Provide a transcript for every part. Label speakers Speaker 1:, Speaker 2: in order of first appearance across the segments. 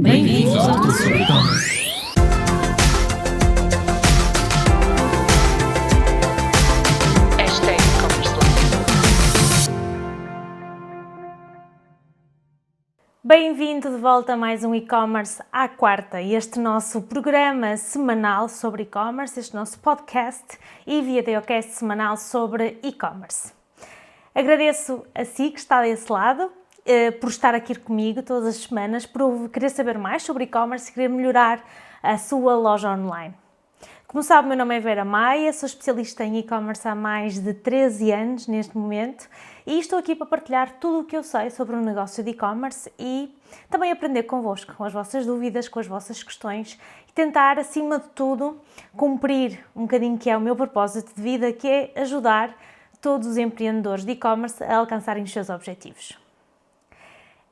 Speaker 1: Bem-vindos ao Tudo sobre E-commerce.
Speaker 2: Bem-vindo de volta a mais um e-commerce à quarta, este nosso programa semanal sobre e-commerce, este nosso podcast e videocast semanal sobre e-commerce. Agradeço a si que está desse lado, por estar aqui comigo todas as semanas, por querer saber mais sobre e-commerce e querer melhorar a sua loja online. Como sabe, meu nome é Vera Maia, sou especialista em e-commerce há mais de 13 anos neste momento e estou aqui para partilhar tudo o que eu sei sobre o negócio de e-commerce e também aprender convosco, com as vossas dúvidas, com as vossas questões e tentar, acima de tudo, cumprir um bocadinho que é o meu propósito de vida, que é ajudar todos os empreendedores de e-commerce a alcançarem os seus objetivos.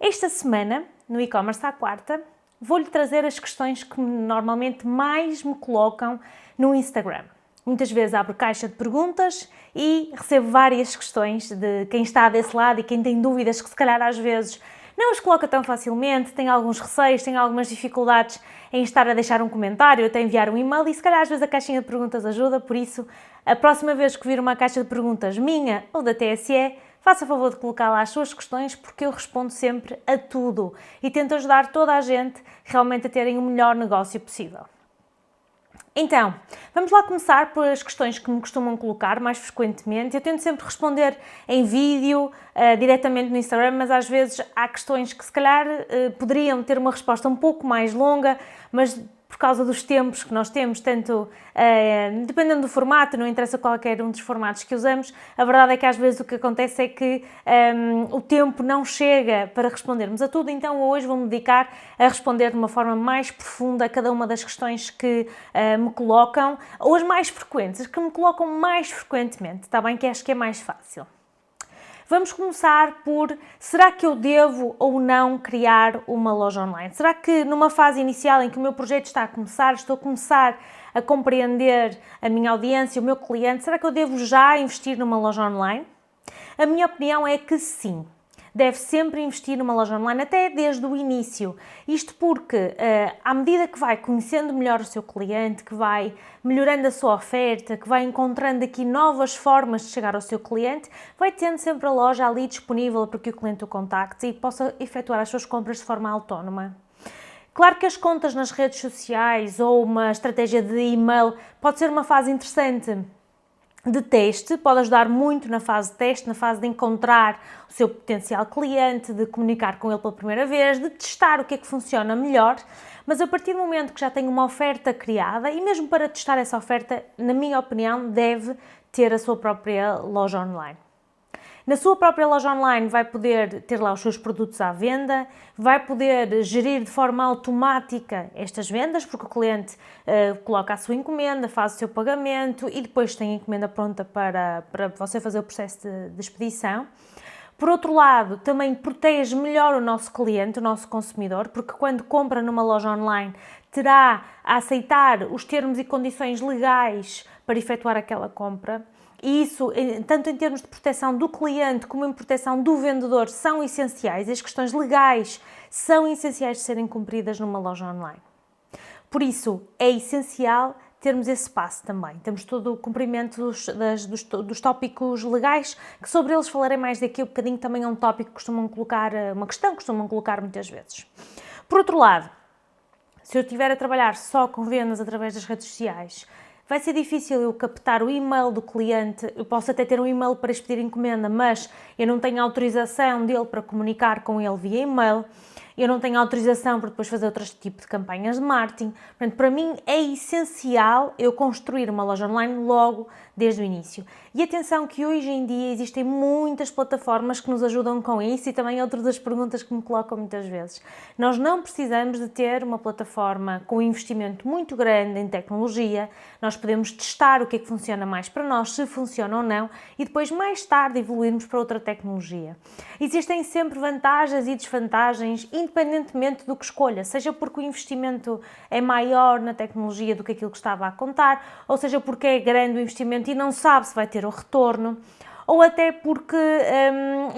Speaker 2: Esta semana, no e-commerce à quarta, vou-lhe trazer as questões que normalmente mais me colocam no Instagram. Muitas vezes abro caixa de perguntas e recebo várias questões de quem está desse lado e quem tem dúvidas que se calhar às vezes não as coloca tão facilmente, tem alguns receios, tem algumas dificuldades em estar a deixar um comentário, até enviar um e-mail e se calhar às vezes a caixinha de perguntas ajuda, por isso a próxima vez que vir uma caixa de perguntas minha ou da TSE, faça favor de colocar lá as suas questões porque eu respondo sempre a tudo e tento ajudar toda a gente realmente a terem o melhor negócio possível. Então, vamos lá começar pelas questões que me costumam colocar mais frequentemente. Eu tento sempre responder em vídeo, diretamente no Instagram, mas às vezes há questões que se calhar poderiam ter uma resposta um pouco mais longa, mas por causa dos tempos que nós temos, tanto dependendo do formato, não interessa qualquer um dos formatos que usamos, a verdade é que às vezes o que acontece é que o tempo não chega para respondermos a tudo, então hoje vou-me dedicar a responder de uma forma mais profunda a cada uma das questões que me colocam, ou as mais frequentes, as que me colocam mais frequentemente, está bem? Que acho que é mais fácil. Vamos começar por, será que eu devo ou não criar uma loja online? Será que numa fase inicial em que o meu projeto está a começar, estou a começar a compreender a minha audiência, o meu cliente, será que eu devo já investir numa loja online? A minha opinião é que sim. Deve sempre investir numa loja online, até desde o início. Isto porque, à medida que vai conhecendo melhor o seu cliente, que vai melhorando a sua oferta, que vai encontrando aqui novas formas de chegar ao seu cliente, vai tendo sempre a loja ali disponível para que o cliente o contacte e possa efetuar as suas compras de forma autónoma. Claro que as contas nas redes sociais ou uma estratégia de e-mail pode ser uma fase interessante de teste, pode ajudar muito na fase de teste, na fase de encontrar o seu potencial cliente, de comunicar com ele pela primeira vez, de testar o que é que funciona melhor, mas a partir do momento que já tem uma oferta criada, e mesmo para testar essa oferta, na minha opinião, deve ter a sua própria loja online. Na sua própria loja online vai poder ter lá os seus produtos à venda, vai poder gerir de forma automática estas vendas, porque o cliente coloca a sua encomenda, faz o seu pagamento e depois tem a encomenda pronta para você fazer o processo de expedição. Por outro lado, também protege melhor o nosso cliente, o nosso consumidor, porque quando compra numa loja online terá a aceitar os termos e condições legais para efetuar aquela compra. E isso, tanto em termos de proteção do cliente como em proteção do vendedor, são essenciais. As questões legais são essenciais de serem cumpridas numa loja online. Por isso, é essencial termos esse passo também. Temos todo o cumprimento dos tópicos legais, que sobre eles falarei mais daqui a um bocadinho, também é um tópico que costumam colocar, uma questão que costumam colocar muitas vezes. Por outro lado, se eu estiver a trabalhar só com vendas através das redes sociais, vai ser difícil eu captar o e-mail do cliente, eu posso até ter um e-mail para expedir encomenda, mas eu não tenho autorização dele para comunicar com ele via e-mail, eu não tenho autorização para depois fazer outro tipo de campanhas de marketing. Portanto, para mim é essencial eu construir uma loja online logo desde o início. E atenção que hoje em dia existem muitas plataformas que nos ajudam com isso e também outra das perguntas que me colocam muitas vezes. Nós não precisamos de ter uma plataforma com um investimento muito grande em tecnologia, nós podemos testar o que é que funciona mais para nós, se funciona ou não, e depois mais tarde evoluirmos para outra tecnologia. Existem sempre vantagens e desvantagens, independentemente do que escolha, seja porque o investimento é maior na tecnologia do que aquilo que estava a contar, ou seja porque é grande o investimento e não sabe se vai ter o retorno, ou até porque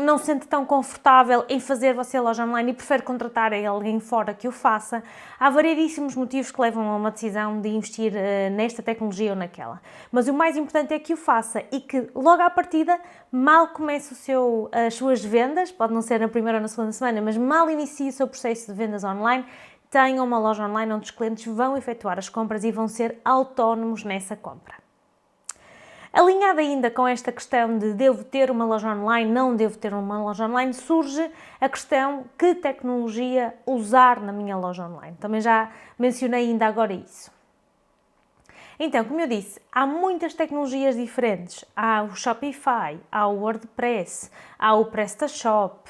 Speaker 2: não se sente tão confortável em fazer você a loja online e prefere contratar alguém fora que o faça. Há variedíssimos motivos que levam a uma decisão de investir nesta tecnologia ou naquela. Mas o mais importante é que o faça e que logo à partida, mal comece as suas vendas, pode não ser na primeira ou na segunda semana, mas mal inicie o seu processo de vendas online, tenham uma loja online onde os clientes vão efetuar as compras e vão ser autónomos nessa compra. Alinhado ainda com esta questão de devo ter uma loja online, não devo ter uma loja online, surge a questão que tecnologia usar na minha loja online. Também já mencionei ainda agora isso. Então, como eu disse, há muitas tecnologias diferentes. Há o Shopify, há o WordPress, há o PrestaShop,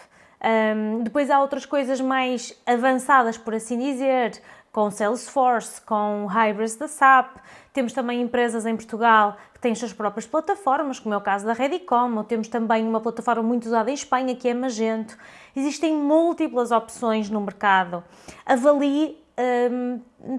Speaker 2: depois há outras coisas mais avançadas, por assim dizer, com Salesforce, com Hybris da SAP. Temos também empresas em Portugal que têm as suas próprias plataformas, como é o caso da Redicom, ou temos também uma plataforma muito usada em Espanha, que é Magento. Existem múltiplas opções no mercado. Avalie,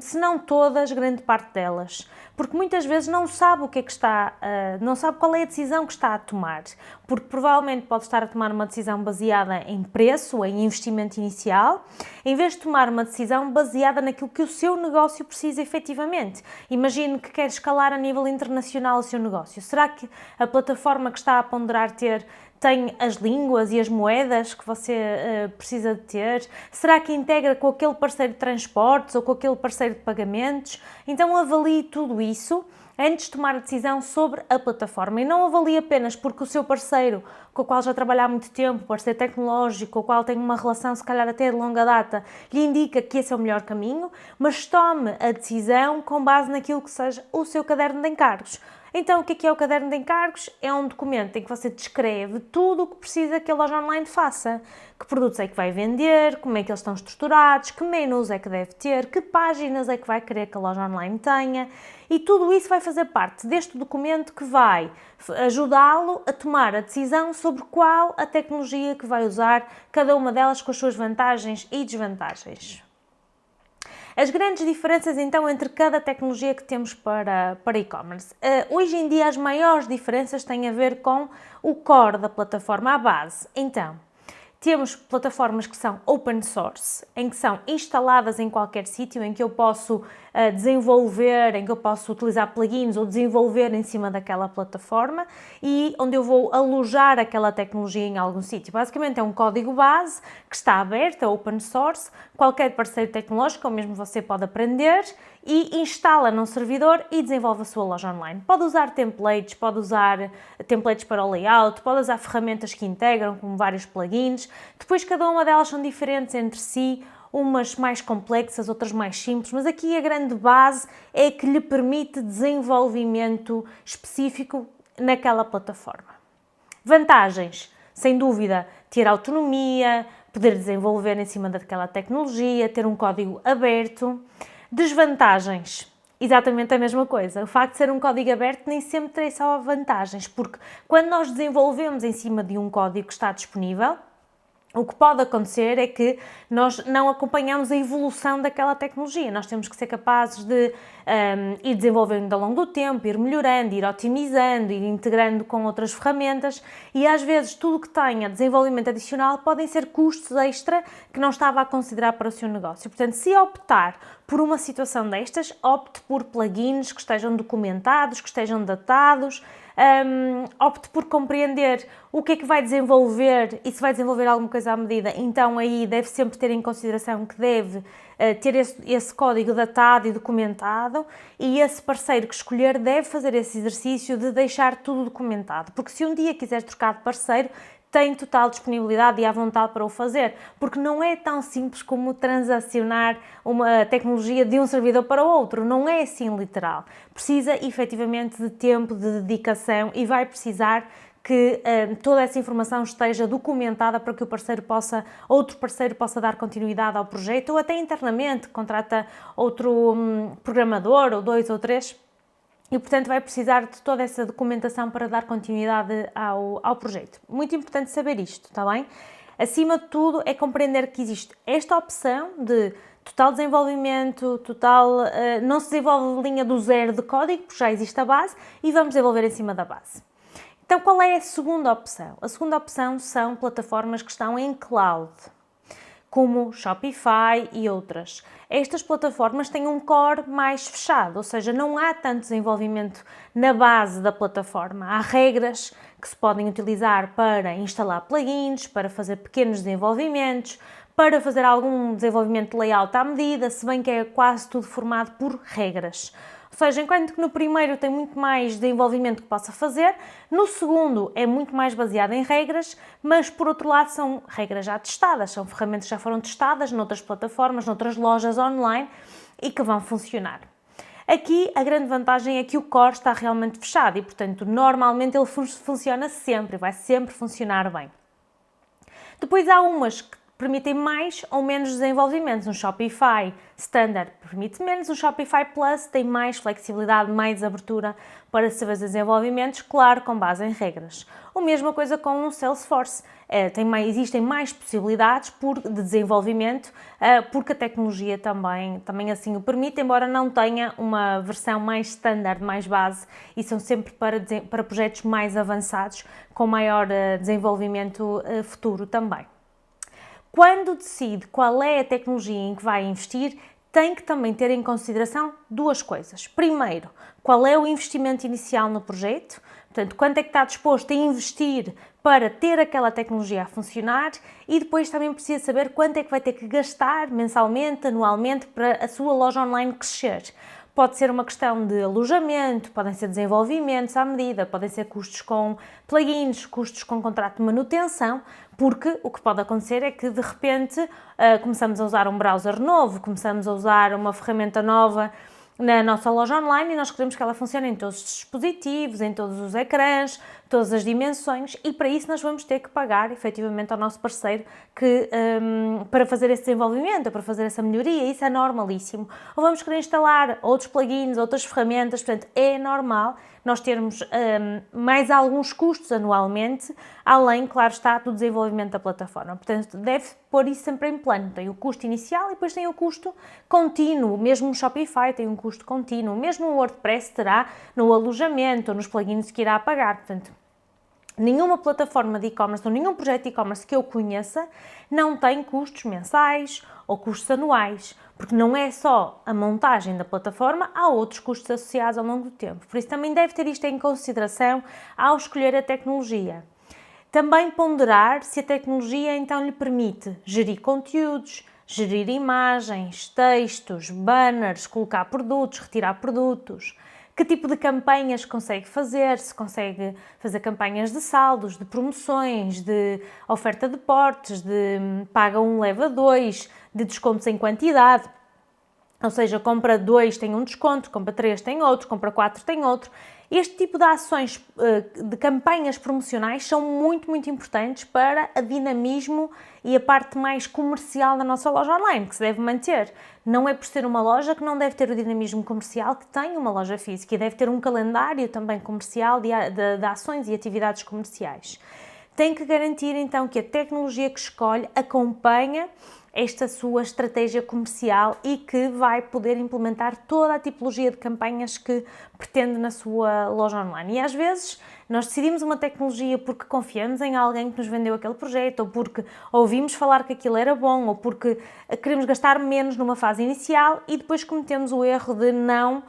Speaker 2: se não todas, grande parte delas, porque muitas vezes não sabe o que é que está, não sabe qual é a decisão que está a tomar, porque provavelmente pode estar a tomar uma decisão baseada em preço, em investimento inicial, em vez de tomar uma decisão baseada naquilo que o seu negócio precisa efetivamente. Imagine que quer escalar a nível internacional o seu negócio. Será que a plataforma que está a ponderar ter tem as línguas e as moedas que você precisa de ter? Será que integra com aquele parceiro de transportes ou com aquele parceiro de pagamentos? Então avalie tudo isso antes de tomar a decisão sobre a plataforma e não avalie apenas porque o seu parceiro, com o qual já trabalha há muito tempo, parceiro tecnológico, com o qual tem uma relação se calhar até de longa data, lhe indica que esse é o melhor caminho, mas tome a decisão com base naquilo que seja o seu caderno de encargos. Então, o que é o caderno de encargos? É um documento em que você descreve tudo o que precisa que a loja online faça. Que produtos é que vai vender, como é que eles estão estruturados, que menus é que deve ter, que páginas é que vai querer que a loja online tenha. E tudo isso vai fazer parte deste documento que vai ajudá-lo a tomar a decisão sobre qual a tecnologia que vai usar, cada uma delas com as suas vantagens e desvantagens. As grandes diferenças, então, entre cada tecnologia que temos para e-commerce. Hoje em dia, as maiores diferenças têm a ver com o core da plataforma, a base. Então, temos plataformas que são open source, em que são instaladas em qualquer sítio, em que eu posso desenvolver, em que eu posso utilizar plugins ou desenvolver em cima daquela plataforma e onde eu vou alojar aquela tecnologia em algum sítio. Basicamente é um código base que está aberto, é open source, qualquer parceiro tecnológico, ou mesmo você pode aprender e instala num servidor e desenvolve a sua loja online. Pode usar templates, pode usar templates para o layout, pode usar ferramentas que integram, como vários plugins. Depois cada uma delas são diferentes entre si, umas mais complexas, outras mais simples, mas aqui a grande base é que lhe permite desenvolvimento específico naquela plataforma. Vantagens, sem dúvida, ter autonomia, poder desenvolver em cima daquela tecnologia, ter um código aberto. Desvantagens, exatamente a mesma coisa. O facto de ser um código aberto nem sempre tem só vantagens, porque quando nós desenvolvemos em cima de um código que está disponível, o que pode acontecer é que nós não acompanhamos a evolução daquela tecnologia. Nós temos que ser capazes de ir desenvolvendo ao longo do tempo, ir melhorando, ir otimizando, ir integrando com outras ferramentas e às vezes tudo que tenha desenvolvimento adicional podem ser custos extra que não estava a considerar para o seu negócio. Portanto, se optar por uma situação destas, opte por plugins que estejam documentados, que estejam datados, opte por compreender o que é que vai desenvolver e se vai desenvolver alguma coisa à medida, então aí deve sempre ter em consideração que deve ter esse código datado e documentado e esse parceiro que escolher deve fazer esse exercício de deixar tudo documentado, porque se um dia quiser trocar de parceiro, tem total disponibilidade e à vontade para o fazer, porque não é tão simples como transacionar uma tecnologia de um servidor para o outro, não é assim literal. Precisa efetivamente de tempo, de dedicação e vai precisar que toda essa informação esteja documentada para que outro parceiro possa dar continuidade ao projeto ou até internamente contrata outro programador ou 2 ou 3. E, portanto, vai precisar de toda essa documentação para dar continuidade ao projeto. Muito importante saber isto, está bem? Acima de tudo, é compreender que existe esta opção de total desenvolvimento, não se desenvolve linha do zero de código, porque já existe a base, e vamos desenvolver em cima da base. Então, qual é a segunda opção? A segunda opção são plataformas que estão em cloud, como Shopify e outras. Estas plataformas têm um core mais fechado, ou seja, não há tanto desenvolvimento na base da plataforma. Há regras que se podem utilizar para instalar plugins, para fazer pequenos desenvolvimentos, para fazer algum desenvolvimento de layout à medida, se bem que é quase tudo formado por regras. Ou seja, enquanto que no primeiro tem muito mais desenvolvimento que possa fazer, no segundo é muito mais baseado em regras, mas por outro lado são regras já testadas, são ferramentas que já foram testadas noutras plataformas, noutras lojas online e que vão funcionar. Aqui a grande vantagem é que o core está realmente fechado e, portanto, normalmente ele funciona sempre, vai sempre funcionar bem. Depois há umas que permitem mais ou menos desenvolvimentos. Um Shopify Standard permite menos, um Shopify Plus tem mais flexibilidade, mais abertura para se fazer desenvolvimentos, claro, com base em regras. A mesma coisa com um Salesforce. Existem mais possibilidades de desenvolvimento, porque a tecnologia também assim o permite, embora não tenha uma versão mais standard, mais base, e são sempre para projetos mais avançados, com maior desenvolvimento futuro também. Quando decide qual é a tecnologia em que vai investir, tem que também ter em consideração duas coisas. Primeiro, qual é o investimento inicial no projeto? Portanto, quanto é que está disposto a investir para ter aquela tecnologia a funcionar, e depois também precisa saber quanto é que vai ter que gastar mensalmente, anualmente, para a sua loja online crescer. Pode ser uma questão de alojamento, podem ser desenvolvimentos à medida, podem ser custos com plugins, custos com contrato de manutenção, porque o que pode acontecer é que de repente começamos a usar um browser novo, começamos a usar uma ferramenta nova na nossa loja online e nós queremos que ela funcione em todos os dispositivos, em todos os ecrãs, todas as dimensões, e para isso nós vamos ter que pagar efetivamente ao nosso parceiro para fazer esse desenvolvimento, para fazer essa melhoria. Isso é normalíssimo. Ou vamos querer instalar outros plugins, outras ferramentas, portanto é normal nós termos mais alguns custos anualmente, além, claro está, do desenvolvimento da plataforma. Portanto, deve pôr isso sempre em plano. Tem o custo inicial e depois tem o custo contínuo. Mesmo o Shopify tem um custo contínuo. Mesmo o WordPress terá no alojamento ou nos plugins que irá pagar. Portanto, nenhuma plataforma de e-commerce ou nenhum projeto de e-commerce que eu conheça não tem custos mensais ou custos anuais, porque não é só a montagem da plataforma, há outros custos associados ao longo do tempo. Por isso também deve ter isto em consideração ao escolher a tecnologia. Também ponderar se a tecnologia então lhe permite gerir conteúdos, gerir imagens, textos, banners, colocar produtos, retirar produtos. Que tipo de campanhas consegue fazer, se consegue fazer campanhas de saldos, de promoções, de oferta de portes, de paga um, leva dois, de descontos em quantidade. Ou seja, compra 2 tem um desconto, compra 3 tem outro, compra 4 tem outro. Este tipo de ações, de campanhas promocionais, são muito, muito importantes para o dinamismo e a parte mais comercial da nossa loja online, que se deve manter. Não é por ser uma loja que não deve ter o dinamismo comercial que tem uma loja física, e deve ter um calendário também comercial de ações e atividades comerciais. Tem que garantir então que a tecnologia que escolhe acompanha esta sua estratégia comercial e que vai poder implementar toda a tipologia de campanhas que pretende na sua loja online. E às vezes nós decidimos uma tecnologia porque confiamos em alguém que nos vendeu aquele projeto, ou porque ouvimos falar que aquilo era bom, ou porque queremos gastar menos numa fase inicial e depois cometemos o erro de não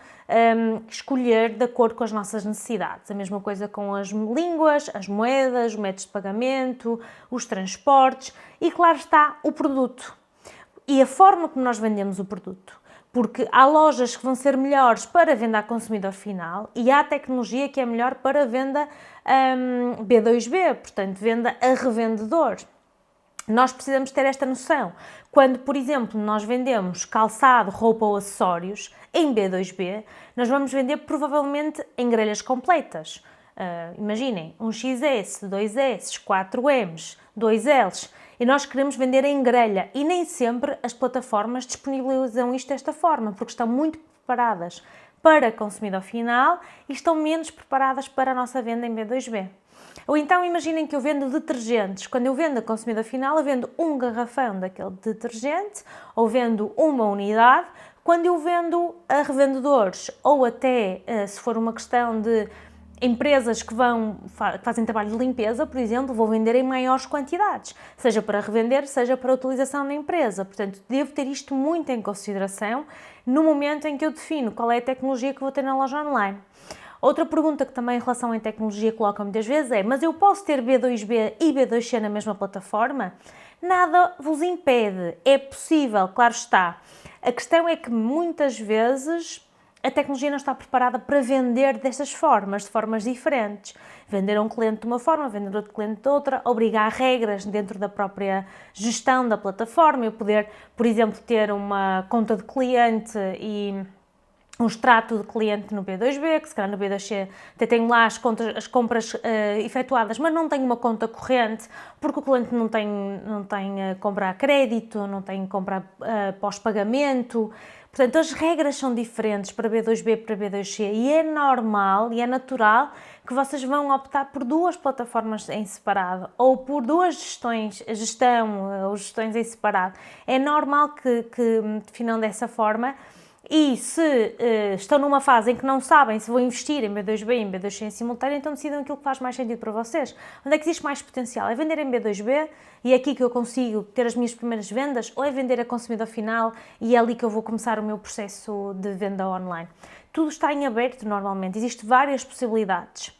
Speaker 2: escolher de acordo com as nossas necessidades. A mesma coisa com as línguas, as moedas, os métodos de pagamento, os transportes e, claro está, o produto e a forma como nós vendemos o produto. Porque há lojas que vão ser melhores para venda a consumidor final e há tecnologia que é melhor para venda B2B, portanto, venda a revendedor. Nós precisamos ter esta noção. Quando, por exemplo, nós vendemos calçado, roupa ou acessórios em B2B, nós vamos vender provavelmente em grelhas completas. Imaginem, um XS, 2S, 4Ms, 2Ls, e nós queremos vender em grelha e nem sempre as plataformas disponibilizam isto desta forma, porque estão muito preparadas para consumidor final e estão menos preparadas para a nossa venda em B2B. Ou então imaginem que eu vendo detergentes. Quando eu vendo a consumidor final, eu vendo um garrafão daquele detergente ou vendo uma unidade. Quando eu vendo a revendedores ou até, se for uma questão de empresas que fazem trabalho de limpeza, por exemplo, vão vender em maiores quantidades, seja para revender, seja para utilização na empresa. Portanto, devo ter isto muito em consideração no momento em que eu defino qual é a tecnologia que vou ter na loja online. Outra pergunta que também em relação à tecnologia colocam muitas vezes é: mas eu posso ter B2B e B2C na mesma plataforma? Nada vos impede, é possível, claro está. A questão é que muitas vezes a tecnologia não está preparada para vender destas formas, de formas diferentes. Vender a um cliente de uma forma, vender a outro cliente de outra, obrigar regras dentro da própria gestão da plataforma. Eu poder, por exemplo, ter uma conta de cliente e um extrato de cliente no B2B, que se calhar no B2C até tenho lá as compras efetuadas, mas não tenho uma conta corrente, porque o cliente não tem compra a crédito, não tem compra pós-pagamento. Portanto, as regras são diferentes para B2B e para B2C e é normal e é natural que vocês vão optar por duas plataformas em separado ou por duas gestões em separado. É normal que definam dessa forma. E se estão numa fase em que não sabem se vão investir em B2B e em B2C em simultâneo, então decidam aquilo que faz mais sentido para vocês. Onde é que existe mais potencial? É vender em B2B e é aqui que eu consigo ter as minhas primeiras vendas, ou é vender a consumidor final e é ali que eu vou começar o meu processo de venda online? Tudo está em aberto normalmente, existem várias possibilidades.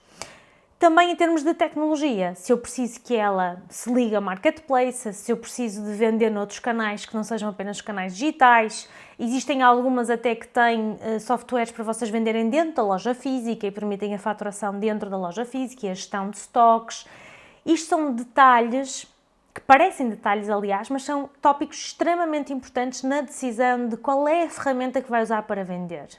Speaker 2: Também em termos de tecnologia, se eu preciso que ela se ligue a marketplace, se eu preciso de vender noutros canais que não sejam apenas canais digitais, existem algumas até que têm softwares para vocês venderem dentro da loja física e permitem a faturação dentro da loja física e a gestão de stocks. Isto são detalhes que parecem detalhes, aliás, mas são tópicos extremamente importantes na decisão de qual é a ferramenta que vai usar para vender.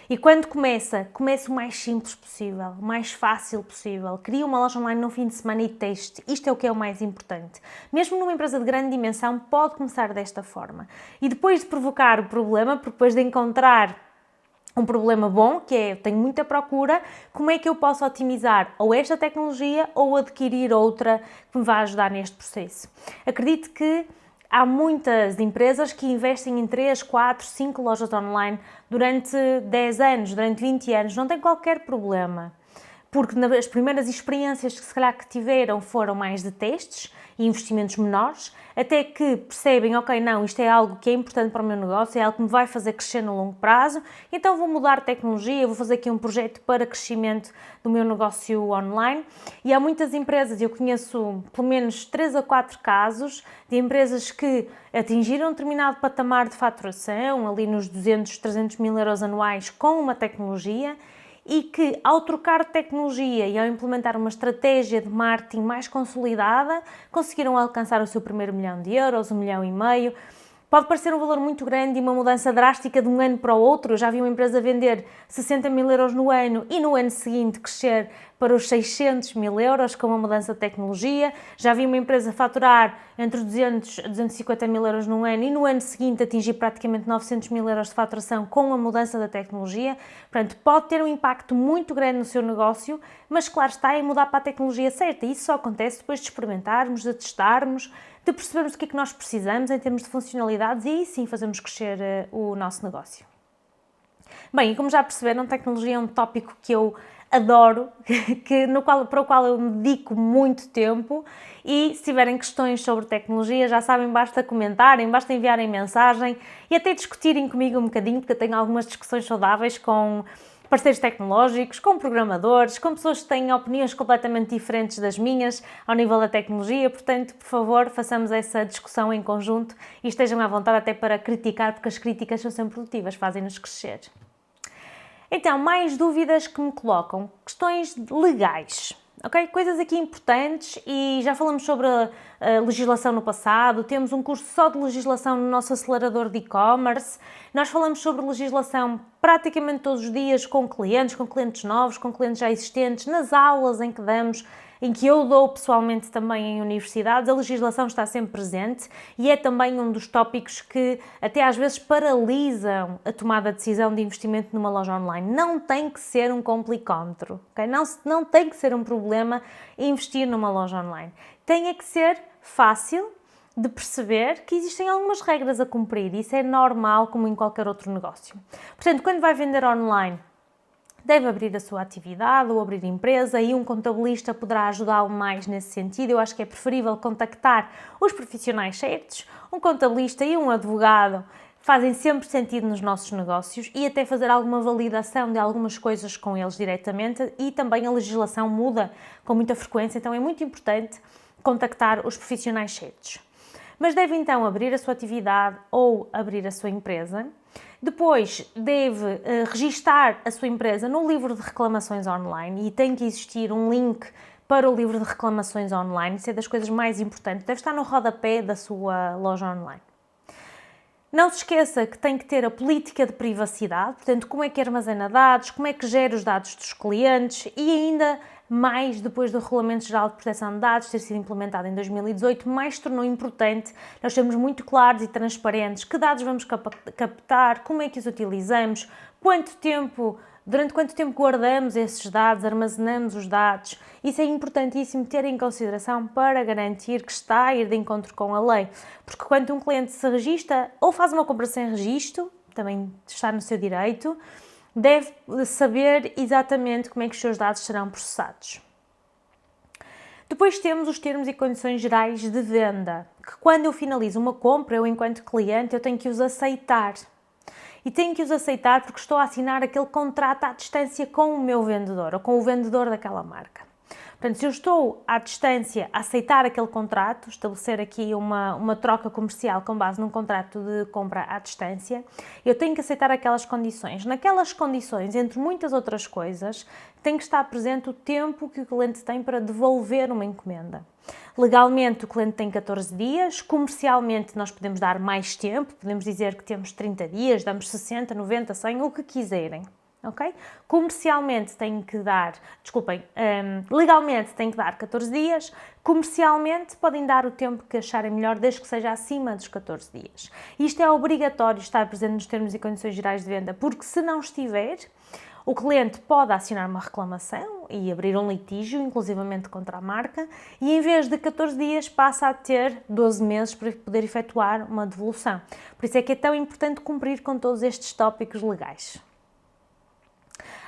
Speaker 2: E quando comece o mais simples possível, o mais fácil possível. Crie uma loja online no fim de semana e teste. Isto é o que é o mais importante. Mesmo numa empresa de grande dimensão, pode começar desta forma. E depois de provocar o problema, depois de encontrar um problema bom, que é, eu tenho muita procura, como é que eu posso otimizar ou esta tecnologia ou adquirir outra que me vai ajudar neste processo? Acredito que há muitas empresas que investem em 3, 4, 5 lojas online durante 10 anos, durante 20 anos, não tem qualquer problema. Porque as primeiras experiências que se calhar que tiveram foram mais de testes e investimentos menores, até que percebem, ok, não, isto é algo que é importante para o meu negócio, é algo que me vai fazer crescer no longo prazo, então vou mudar de tecnologia, vou fazer aqui um projeto para crescimento do meu negócio online. E há muitas empresas, eu conheço pelo menos 3 a 4 casos de empresas que atingiram um determinado patamar de faturação, ali nos 200, 300 mil euros anuais com uma tecnologia, e que ao trocar de tecnologia e ao implementar uma estratégia de marketing mais consolidada, conseguiram alcançar o seu primeiro 1 milhão de euros, 1,5 milhão. Pode parecer um valor muito grande e uma mudança drástica de um ano para o outro. Eu já vi uma empresa vender 60 mil euros no ano e no ano seguinte crescer para os 600 mil euros com uma mudança de tecnologia. Já vi uma empresa faturar entre 200 a 250 mil euros no ano e no ano seguinte atingir praticamente 900 mil euros de faturação com a mudança da tecnologia. Portanto, pode ter um impacto muito grande no seu negócio, mas claro está, é mudar para a tecnologia certa. E isso só acontece depois de experimentarmos, de testarmos, de percebermos o que é que nós precisamos em termos de funcionalidades e aí sim fazemos crescer o nosso negócio. Bem, e como já perceberam, tecnologia é um tópico que eu adoro, para o qual eu me dedico muito tempo, e se tiverem questões sobre tecnologia, já sabem, basta comentarem, basta enviarem mensagem e até discutirem comigo um bocadinho, porque eu tenho algumas discussões saudáveis com parceiros tecnológicos, com programadores, com pessoas que têm opiniões completamente diferentes das minhas ao nível da tecnologia. Portanto, por favor, façamos essa discussão em conjunto e estejam à vontade até para criticar, porque as críticas são sempre produtivas, fazem-nos crescer. Então, mais dúvidas que me colocam? Questões legais. Okay? Coisas aqui importantes, e já falamos sobre a legislação no passado, temos um curso só de legislação no nosso acelerador de e-commerce, nós falamos sobre legislação praticamente todos os dias com clientes novos, com clientes já existentes, nas aulas em que damos, em que eu dou pessoalmente também em universidades, a legislação está sempre presente e é também um dos tópicos que até às vezes paralisam a tomada de decisão de investimento numa loja online. Não tem que ser um complicómetro, okay? Não tem que ser um problema investir numa loja online. Tem é que ser fácil de perceber que existem algumas regras a cumprir, isso é normal como em qualquer outro negócio. Portanto, quando vai vender online, deve abrir a sua atividade ou abrir empresa e um contabilista poderá ajudá-lo mais nesse sentido. Eu acho que é preferível contactar os profissionais certos. Um contabilista e um advogado fazem sempre sentido nos nossos negócios e até fazer alguma validação de algumas coisas com eles diretamente, e também a legislação muda com muita frequência, então é muito importante contactar os profissionais certos. Mas deve então abrir a sua atividade ou abrir a sua empresa. Depois deve registar a sua empresa no livro de reclamações online e tem que existir um link para o livro de reclamações online. Isso é das coisas mais importantes. Deve estar no rodapé da sua loja online. Não se esqueça que tem que ter a política de privacidade, portanto, como é que armazena dados, como é que gera os dados dos clientes e ainda mais depois do Regulamento Geral de Proteção de Dados ter sido implementado em 2018, mais se tornou importante nós sermos muito claros e transparentes que dados vamos captar, como é que os utilizamos, durante quanto tempo guardamos esses dados, armazenamos os dados. Isso é importantíssimo ter em consideração para garantir que está a ir de encontro com a lei. Porque quando um cliente se registra ou faz uma compra sem registro, também está no seu direito, deve saber exatamente como é que os seus dados serão processados. Depois temos os termos e condições gerais de venda, que quando eu finalizo uma compra, eu enquanto cliente, eu tenho que os aceitar. E tenho que os aceitar porque estou a assinar aquele contrato à distância com o meu vendedor ou com o vendedor daquela marca. Portanto, se eu estou à distância a aceitar aquele contrato, estabelecer aqui uma troca comercial com base num contrato de compra à distância, eu tenho que aceitar aquelas condições. Naquelas condições, entre muitas outras coisas, tem que estar presente o tempo que o cliente tem para devolver uma encomenda. Legalmente, o cliente tem 14 dias, comercialmente nós podemos dar mais tempo, podemos dizer que temos 30 dias, damos 60, 90, 100, o que quiserem. Okay? Comercialmente tem que dar, legalmente tem que dar 14 dias, comercialmente podem dar o tempo que acharem melhor, desde que seja acima dos 14 dias. Isto é obrigatório estar presente nos termos e condições gerais de venda, porque se não estiver, o cliente pode assinar uma reclamação e abrir um litígio, inclusivamente contra a marca, e em vez de 14 dias passa a ter 12 meses para poder efetuar uma devolução. Por isso é que é tão importante cumprir com todos estes tópicos legais.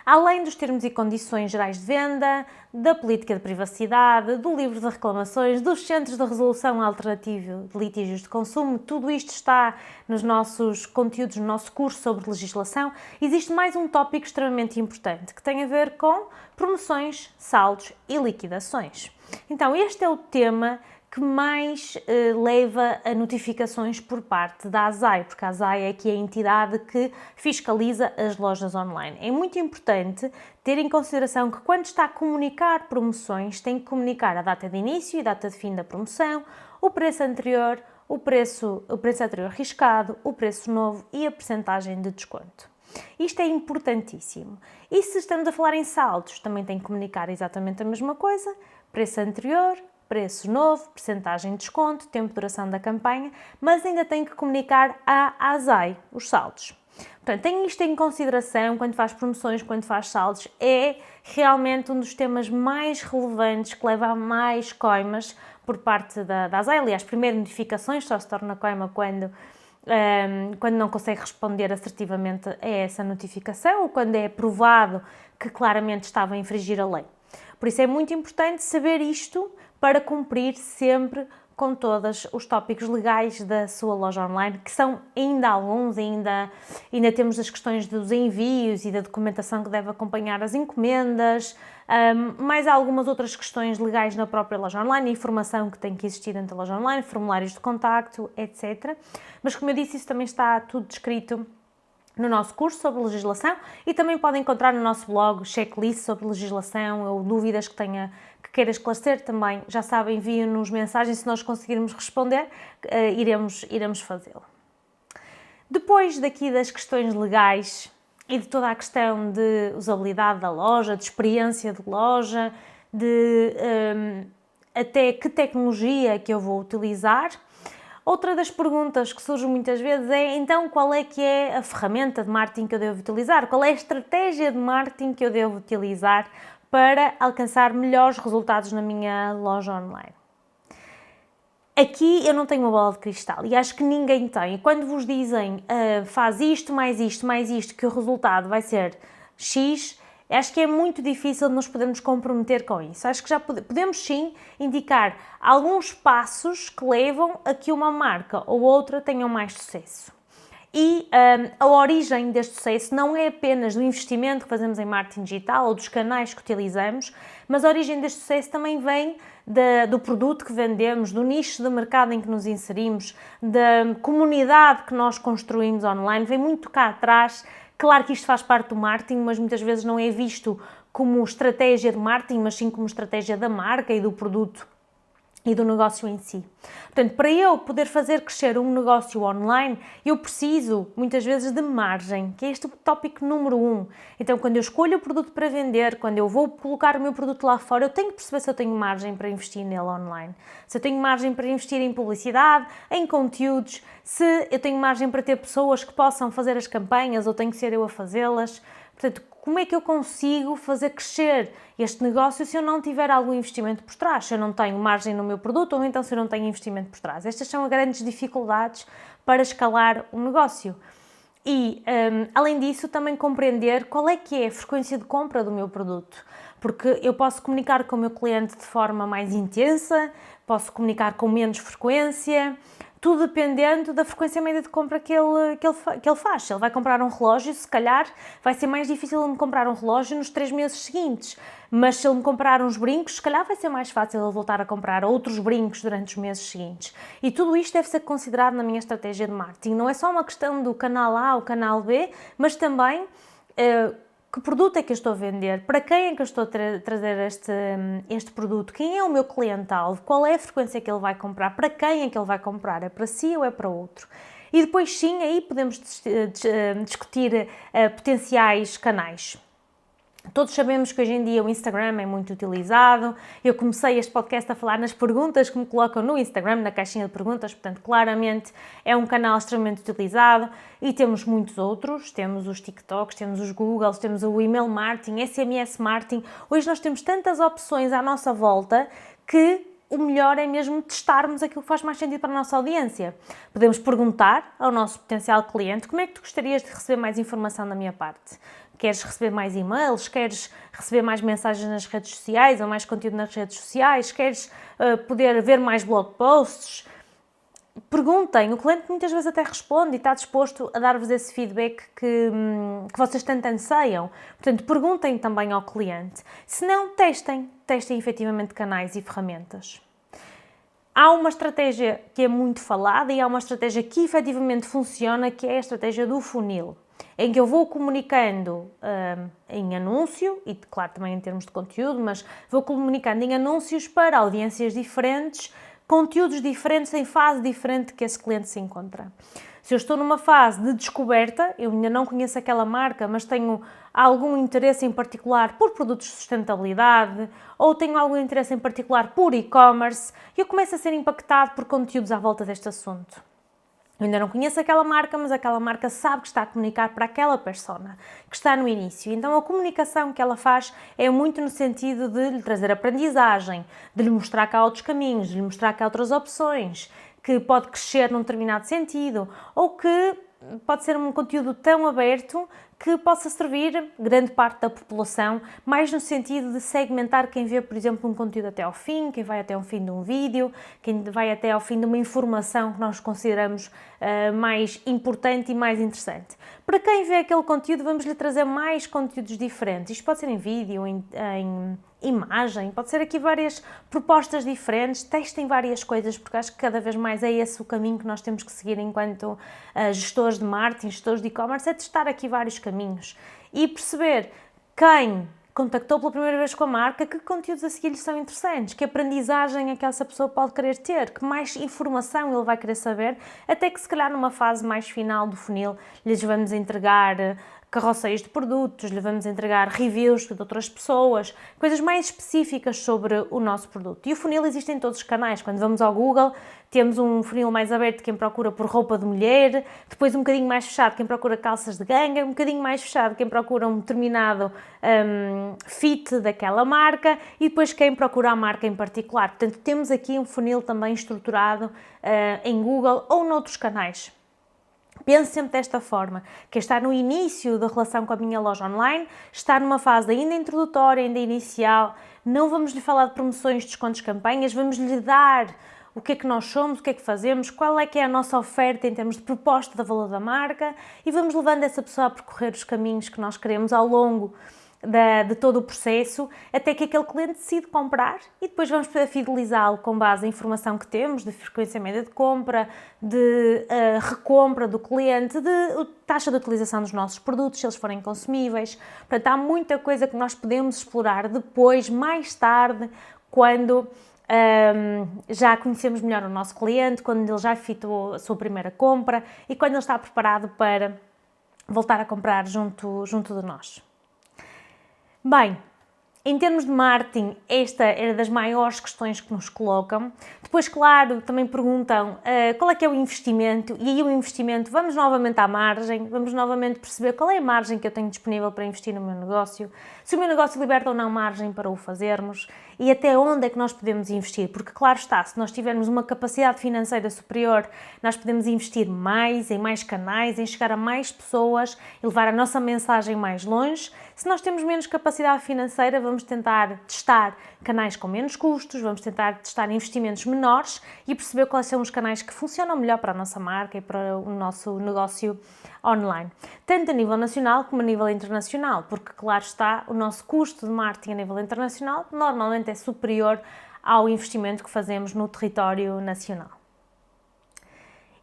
Speaker 2: Além dos termos e condições gerais de venda, da política de privacidade, do livro de reclamações, dos centros de resolução alternativa de litígios de consumo, tudo isto está nos nossos conteúdos, no nosso curso sobre legislação. Existe mais um tópico extremamente importante, que tem a ver com promoções, saldos e liquidações. Então, este é o tema que mais leva a notificações por parte da ASAI, porque a ASAI é aqui a entidade que fiscaliza as lojas online. É muito importante ter em consideração que quando está a comunicar promoções, tem que comunicar a data de início e data de fim da promoção, o preço anterior, o preço anterior riscado, o preço novo e a percentagem de desconto. Isto é importantíssimo. E se estamos a falar em saldos, também tem que comunicar exatamente a mesma coisa, preço anterior, preço novo, percentagem de desconto, tempo de duração da campanha, mas ainda tem que comunicar à ASAI os saldos. Portanto, tenha isto em consideração quando faz promoções, quando faz saldos. É realmente um dos temas mais relevantes, que leva a mais coimas por parte da ASAI. Aliás, primeiro notificações, só se torna coima quando não consegue responder assertivamente a essa notificação ou quando é provado que claramente estava a infringir a lei. Por isso é muito importante saber isto para cumprir sempre com todos os tópicos legais da sua loja online, que são ainda alguns, ainda temos as questões dos envios e da documentação que deve acompanhar as encomendas, mais algumas outras questões legais na própria loja online, a informação que tem que existir dentro da loja online, formulários de contacto, etc. Mas, como eu disse, isso também está tudo descrito no nosso curso sobre legislação e também podem encontrar no nosso blog checklist sobre legislação ou dúvidas que queira esclarecer também. Já sabem, enviem-nos mensagens, se nós conseguirmos responder, iremos fazê-lo. Depois daqui das questões legais e de toda a questão de usabilidade da loja, de experiência de loja, de até que tecnologia que eu vou utilizar, outra das perguntas que surge muitas vezes é, então, qual é que é a ferramenta de marketing que eu devo utilizar? Qual é a estratégia de marketing que eu devo utilizar para alcançar melhores resultados na minha loja online? Aqui eu não tenho uma bola de cristal e acho que ninguém tem. Quando vos dizem faz isto, mais isto, mais isto, que o resultado vai ser X, Acho que é muito difícil nos podermos comprometer com isso. Acho que já podemos sim indicar alguns passos que levam a que uma marca ou outra tenham mais sucesso. E a origem deste sucesso não é apenas do investimento que fazemos em marketing digital ou dos canais que utilizamos, mas a origem deste sucesso também vem do produto que vendemos, do nicho de mercado em que nos inserimos, da comunidade que nós construímos online, vem muito cá atrás. Claro que isto faz parte do marketing, mas muitas vezes não é visto como estratégia de marketing, mas sim como estratégia da marca e do produto e do negócio em si. Portanto, para eu poder fazer crescer um negócio online, eu preciso, muitas vezes, de margem, que é este o tópico número 1. Então, quando eu escolho o produto para vender, quando eu vou colocar o meu produto lá fora, eu tenho que perceber se eu tenho margem para investir nele online. Se eu tenho margem para investir em publicidade, em conteúdos, se eu tenho margem para ter pessoas que possam fazer as campanhas ou tenho que ser eu a fazê-las. Portanto, como é que eu consigo fazer crescer este negócio se eu não tiver algum investimento por trás? Se eu não tenho margem no meu produto ou então se eu não tenho investimento por trás? Estas são as grandes dificuldades para escalar um negócio. E, além disso, também compreender qual é que é a frequência de compra do meu produto. Porque eu posso comunicar com o meu cliente de forma mais intensa, posso comunicar com menos frequência, tudo dependendo da frequência média de compra que ele faz. Se ele vai comprar um relógio, se calhar vai ser mais difícil ele me comprar um relógio nos 3 meses seguintes. Mas se ele me comprar uns brincos, se calhar vai ser mais fácil ele voltar a comprar outros brincos durante os meses seguintes. E tudo isto deve ser considerado na minha estratégia de marketing. Não é só uma questão do canal A ou canal B, mas também que produto é que eu estou a vender, para quem é que eu estou a trazer este produto, quem é o meu cliente-alvo, qual é a frequência que ele vai comprar, para quem é que ele vai comprar, é para si ou é para outro. E depois sim, aí podemos discutir potenciais canais. Todos sabemos que hoje em dia o Instagram é muito utilizado. Eu comecei este podcast a falar nas perguntas que me colocam no Instagram, na caixinha de perguntas, portanto, claramente é um canal extremamente utilizado e temos muitos outros. Temos os TikToks, temos os Googles, temos o email marketing, SMS marketing. Hoje nós temos tantas opções à nossa volta que o melhor é mesmo testarmos aquilo que faz mais sentido para a nossa audiência. Podemos perguntar ao nosso potencial cliente: como é que tu gostarias de receber mais informação da minha parte? Queres receber mais e-mails? Queres receber mais mensagens nas redes sociais ou mais conteúdo nas redes sociais? Queres poder ver mais blog posts? Perguntem, o cliente muitas vezes até responde e está disposto a dar-vos esse feedback que vocês tanto anseiam. Portanto, perguntem também ao cliente. Se não, testem efetivamente canais e ferramentas. Há uma estratégia que é muito falada e há uma estratégia que efetivamente funciona, que é a estratégia do funil, em que eu vou comunicando em anúncio, e claro também em termos de conteúdo, mas vou comunicando em anúncios para audiências diferentes, conteúdos diferentes, em fase diferente que esse cliente se encontra. Se eu estou numa fase de descoberta, eu ainda não conheço aquela marca, mas tenho algum interesse em particular por produtos de sustentabilidade, ou tenho algum interesse em particular por e-commerce, eu começo a ser impactado por conteúdos à volta deste assunto. Eu ainda não conheço aquela marca, mas aquela marca sabe que está a comunicar para aquela persona, que está no início. Então a comunicação que ela faz é muito no sentido de lhe trazer aprendizagem, de lhe mostrar que há outros caminhos, de lhe mostrar que há outras opções, que pode crescer num determinado sentido, ou que pode ser um conteúdo tão aberto que possa servir grande parte da população, mais no sentido de segmentar quem vê, por exemplo, um conteúdo até ao fim, quem vai até ao fim de um vídeo, quem vai até ao fim de uma informação que nós consideramos mais importante e mais interessante. Para quem vê aquele conteúdo, vamos lhe trazer mais conteúdos diferentes. Isto pode ser em vídeo, em imagem, pode ser aqui várias propostas diferentes, testem várias coisas, porque acho que cada vez mais é esse o caminho que nós temos que seguir enquanto gestores de marketing, gestores de e-commerce, é testar aqui vários caminhos e perceber quem contactou pela primeira vez com a marca, que conteúdos a seguir lhe são interessantes, que aprendizagem é que essa pessoa pode querer ter, que mais informação ele vai querer saber, até que se calhar numa fase mais final do funil lhes vamos entregar carroceiros de produtos, lhe vamos entregar reviews de outras pessoas, coisas mais específicas sobre o nosso produto. E o funil existe em todos os canais. Quando vamos ao Google, temos um funil mais aberto quem procura por roupa de mulher, depois um bocadinho mais fechado quem procura calças de ganga, um bocadinho mais fechado quem procura um determinado fit daquela marca e depois quem procura a marca em particular. Portanto, temos aqui um funil também estruturado em Google ou noutros canais. Pense sempre desta forma, que está no início da relação com a minha loja online, está numa fase ainda introdutória, ainda inicial, não vamos lhe falar de promoções, descontos, campanhas, vamos lhe dar o que é que nós somos, o que é que fazemos, qual é que é a nossa oferta em termos de proposta de valor da marca e vamos levando essa pessoa a percorrer os caminhos que nós queremos ao longo de todo o processo, até que aquele cliente decide comprar e depois vamos poder fidelizá-lo com base na informação que temos, de frequência média de compra, de recompra do cliente, de taxa de utilização dos nossos produtos, se eles forem consumíveis. Portanto, há muita coisa que nós podemos explorar depois, mais tarde, quando já conhecemos melhor o nosso cliente, quando ele já efetuou a sua primeira compra e quando ele está preparado para voltar a comprar junto de nós. Bem, em termos de marketing, esta era das maiores questões que nos colocam. Depois, claro, também perguntam qual é que é o investimento, e aí o investimento, vamos novamente à margem, vamos novamente perceber qual é a margem que eu tenho disponível para investir no meu negócio, se o meu negócio liberta ou não margem para o fazermos e até onde é que nós podemos investir, porque claro está, se nós tivermos uma capacidade financeira superior, nós podemos investir mais, em mais canais, em chegar a mais pessoas e levar a nossa mensagem mais longe. Se nós temos menos capacidade financeira, vamos tentar testar canais com menos custos, vamos tentar testar investimentos menores e perceber quais são os canais que funcionam melhor para a nossa marca e para o nosso negócio online, tanto a nível nacional como a nível internacional, porque claro está, o nosso custo de marketing a nível internacional normalmente é superior ao investimento que fazemos no território nacional.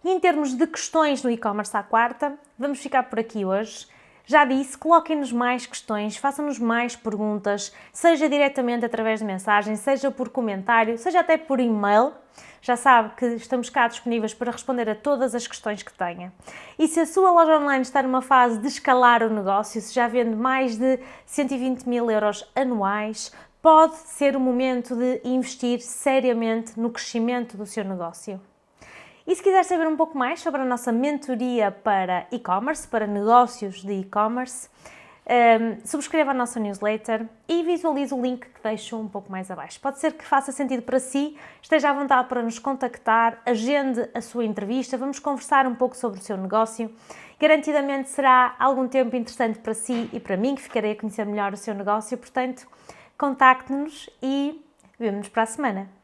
Speaker 2: E em termos de questões no e-commerce à quarta, vamos ficar por aqui hoje. Já disse, coloquem-nos mais questões, façam-nos mais perguntas, seja diretamente através de mensagem, seja por comentário, seja até por e-mail. Já sabe que estamos cá disponíveis para responder a todas as questões que tenha. E se a sua loja online está numa fase de escalar o negócio, se já vende mais de 120 mil euros anuais, pode ser o momento de investir seriamente no crescimento do seu negócio. E se quiser saber um pouco mais sobre a nossa mentoria para e-commerce, para negócios de e-commerce, subscreva a nossa newsletter e visualize o link que deixo um pouco mais abaixo. Pode ser que faça sentido para si, esteja à vontade para nos contactar, agende a sua entrevista, vamos conversar um pouco sobre o seu negócio. Garantidamente será algum tempo interessante para si e para mim, que ficarei a conhecer melhor o seu negócio, portanto, contacte-nos e vemo-nos para a semana.